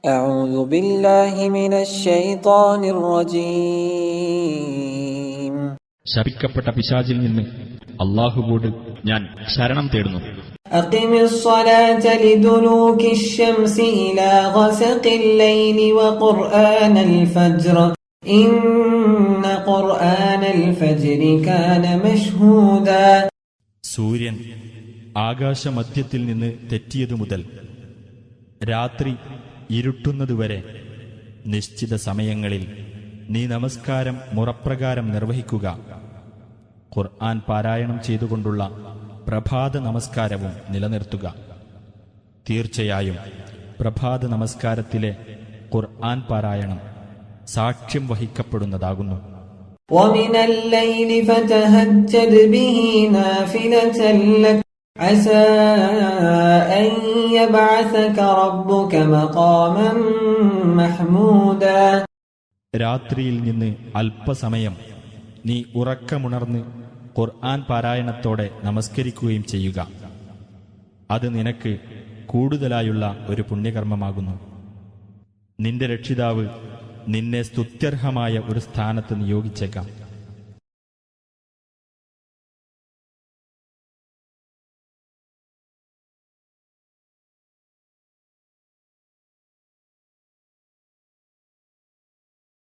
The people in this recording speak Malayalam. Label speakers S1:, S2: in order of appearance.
S1: أعوذ بالله من الشيطان الرجيم.
S2: ശപിക്കപ്പെട്ട പിശാചിൽ നിന്ന് അല്ലാഹുവോട് ഞാൻ ശരണം തേടുന്നു.
S1: أقم الصلاة لدلوك الشمس إلى غسق الليل وقرآن الفجر إن قرآن الفجر كان مشهودا.
S2: സൂര്യൻ ആകാശമധ്യത്തിൽ നിന്ന് തെറ്റിയതു മുതൽ രാത്രി ഇരുട്ടുന്നതുവരെ നിശ്ചിത സമയങ്ങളിൽ നീ നമസ്കാരം മുറപ്രകാരം നിർവഹിക്കുക. ഖുർആൻ പാരായണം ചെയ്തുകൊണ്ടുള്ള പ്രഭാത നമസ്കാരവും നിലനിർത്തുക. തീർച്ചയായും പ്രഭാത നമസ്കാരത്തിലെ ഖുർആൻ പാരായണം സാക്ഷ്യം വഹിക്കപ്പെടുന്നതാകുന്നു.
S1: ومن الليل فتهجد به نافلة لك عسى أن يبعثك ربك مقاما محمودا.
S2: രാത്രിയിൽ നിന്ന് അല്പസമയം നീ ഉറക്കമുണർന്ന് ഖുർആൻ പാരായണത്തോടെ നമസ്കരിക്കുകയും ചെയ്യുക. അത് നിനക്ക് കൂടുതലായുള്ള ഒരു പുണ്യകർമ്മമാകുന്നു. നിന്റെ രക്ഷിതാവ് നിന്നെ സ്തുത്യർഹമായ ഒരു സ്ഥാനത്ത് നിയോഗിച്ചേക്കാം.